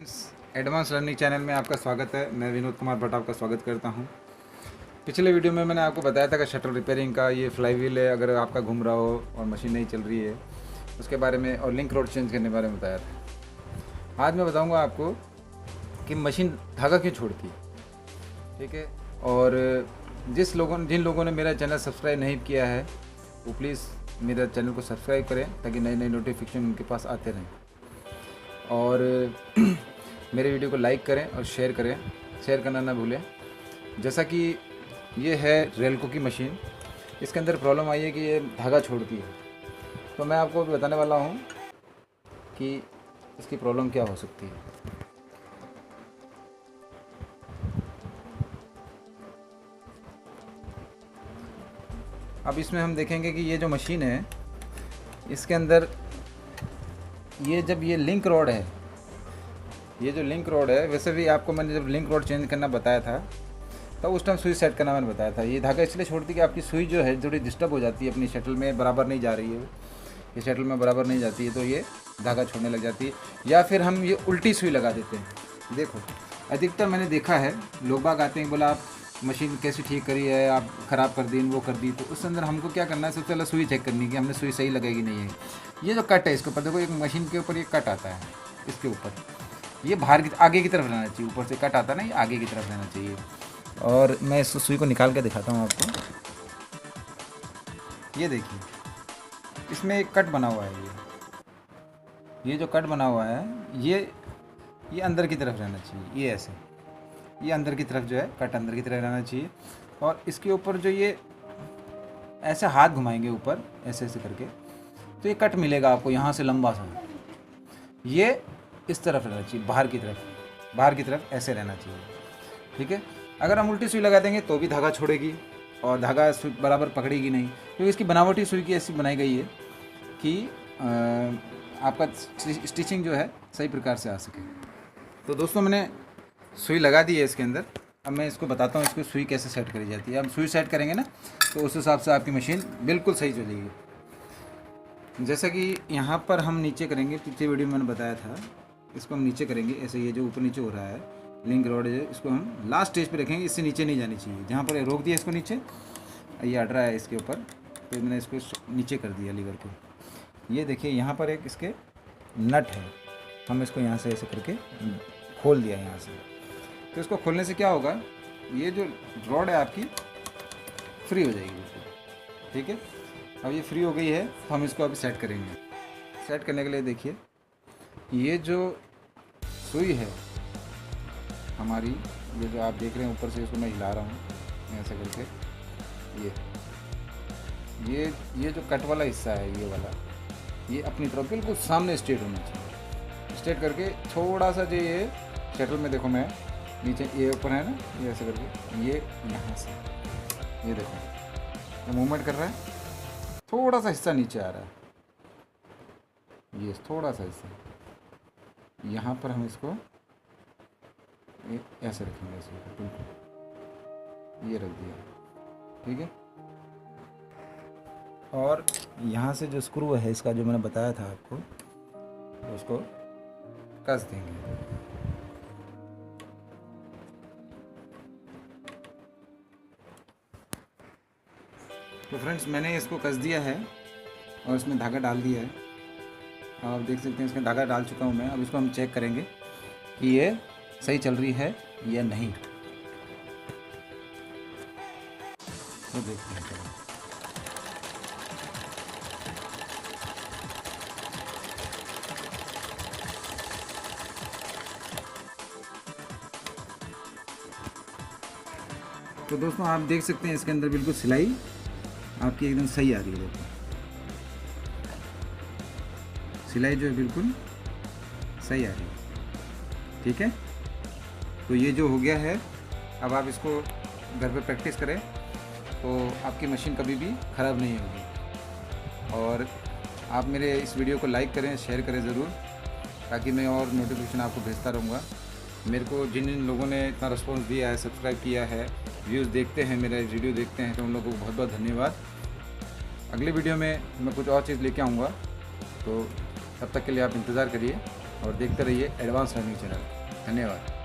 इस advance learning channel में आपका स्वागत है। मैं विनोद कुमार भट्ट आपका स्वागत करता हूं। पिछले वीडियो में मैंने आपको बताया था कि शटल रिपेयरिंग का ये फ्लाई व्हील है, अगर आपका घूम रहा हो और मशीन नहीं चल रही है उसके बारे में, और लिंक रोड चेंज करने के बारे में बताया था। आज मैं बताऊंगा आपको कि मशीन धागा क्यों छोड़ती है, ठीक है। और जिन लोगों ने मेरा चैनल सब्सक्राइब नहीं किया है वो प्लीज़ मेरा चैनल को सब्सक्राइब करें ताकि नए नए नोटिफिकेशन उनके पास आते रहें। और मेरे वीडियो को लाइक करें और शेयर करें, शेयर करना ना भूलें। जैसा कि ये है रेलको की मशीन, इसके अंदर प्रॉब्लम आई है कि ये धागा छोड़ती है। तो मैं आपको बताने वाला हूँ कि इसकी प्रॉब्लम क्या हो सकती है। अब इसमें हम देखेंगे कि ये जो मशीन है इसके अंदर ये जब ये लिंक रॉड है, ये जो लिंक रॉड है, वैसे भी आपको मैंने जब लिंक रॉड चेंज करना बताया था तब उस टाइम सुई सेट करना मैंने बताया था। ये धागा इसलिए छोड़ती है कि आपकी सुई जो है थोड़ी डिस्टर्ब हो जाती है, अपनी शटल में बराबर नहीं जा रही है, ये शटल में बराबर नहीं जाती है तो ये धागा छोड़ने लग जाती है। या फिर हम ये उल्टी सुई लगा देते हैं। देखो अधिकतर मैंने देखा है लोग बाग आते हैं, बोला आप मशीन कैसी ठीक करी है, आप ख़राब कर दी, वो कर दी। तो उस अंदर हमको क्या करना है, सबसे पहले सुई चेक करनी है कि हमने सुई सही लगेगी नहीं है। ये जो कट है इसके ऊपर देखो, एक मशीन के ऊपर ये कट आता है, इसके ऊपर ये बाहर की आगे की तरफ रहना चाहिए, ऊपर से कट आता है ना, ये आगे की तरफ रहना चाहिए। और मैं इस सुई को निकाल के दिखाता हूँ आपको। ये देखिए इसमें एक कट बना हुआ है, ये जो कट बना हुआ है ये अंदर की तरफ रहना चाहिए। ये ऐसे ये अंदर की तरफ जो है कट अंदर की तरफ रहना चाहिए। और इसके ऊपर जो ये ऐसे हाथ घुमाएंगे ऊपर ऐसे ऐसे करके तो ये कट मिलेगा आपको यहाँ से लंबा सा, ये इस तरफ रहना चाहिए, बाहर की तरफ ऐसे रहना चाहिए, ठीक है। अगर हम उल्टी सुई लगा देंगे तो भी धागा छोड़ेगी और धागा सुई बराबर पकड़ेगी नहीं, क्योंकि इसकी बनावटी सुई की ऐसी बनाई गई है कि आपका स्टिचिंग जो है सही प्रकार से आ सके। तो दोस्तों मैंने सुई लगा दी है इसके अंदर। अब मैं इसको बताता हूँ इसको सुई कैसे सेट करी जाती है। अब सुई सेट करेंगे ना तो उस हिसाब से आपकी मशीन बिल्कुल सही चलेगी। जैसा कि यहाँ पर हम नीचे करेंगे, पिछले वीडियो में मैंने बताया था, इसको हम नीचे करेंगे ऐसे। ये जो ऊपर नीचे हो रहा है लिंक रॉड है, इसको हम लास्ट स्टेज पे रखेंगे, इससे नीचे नहीं जानी चाहिए। जहाँ पर रोक दिया इसको नीचे, ये अड़ रहा है इसके ऊपर, तो मैंने इसको नीचे कर दिया लीवर को। ये देखिए यहाँ पर एक इसके नट है, हम इसको यहाँ से ऐसे करके खोल दिया यहाँ से। तो इसको खोलने से क्या होगा, ये जो रॉड है आपकी फ्री हो जाएगी बिल्कुल, ठीक है। अब ये फ्री हो गई है तो हम इसको अभी सेट करेंगे। सेट करने के लिए देखिए ये जो सुई है हमारी, ये जो आप देख रहे हैं ऊपर से, इसको मैं हिला रहा हूँ ऐसे करके। ये जो कट वाला हिस्सा है, ये वाला, ये अपनी तरफ बिल्कुल सामने स्ट्रेट होना चाहिए। स्ट्रेट करके थोड़ा सा जो ये शटल में देखो, मैं नीचे ये ऊपर है ना, ये ऐसे करके ये यहाँ से ये देखो ये मूवमेंट कर रहा है, थोड़ा सा हिस्सा नीचे आ रहा है, ये थोड़ा सा हिस्सा यहाँ पर हम इसको ऐसे रखेंगे, ऐसे बिल्कुल ये रख दिया, ठीक है। और यहाँ से जो स्क्रू है इसका, जो मैंने बताया था आपको, उसको कस देंगे। तो फ्रेंड्स मैंने इसको कस दिया है और इसमें धागा डाल दिया है। आप देख सकते हैं इसमें धागा डाल चुका हूँ मैं। अब इसको हम चेक करेंगे कि ये सही चल रही है या नहीं, तो देखते हैं। तो दोस्तों आप देख सकते हैं इसके अंदर बिल्कुल सिलाई आपकी एकदम सही आ रही है। देखो सिलाई जो है बिल्कुल सही आ रही है, ठीक है। तो ये जो हो गया है, अब आप इसको घर पे प्रैक्टिस करें तो आपकी मशीन कभी भी ख़राब नहीं होगी। और आप मेरे इस वीडियो को लाइक करें, शेयर करें ज़रूर, ताकि मैं और नोटिफिकेशन आपको भेजता रहूँगा। मेरे को जिन लोगों ने इतना रिस्पॉन्स दिया है, सब्सक्राइब किया है, व्यूज़ देखते हैं, मेरा वीडियो देखते हैं, तो उन लोगों को बहुत बहुत धन्यवाद। अगले वीडियो में मैं कुछ और चीज़ लेके आऊँगा, तो तब तक के लिए आप इंतज़ार करिए। और देखते रहिए एडवांस लर्निंग चैनल। धन्यवाद।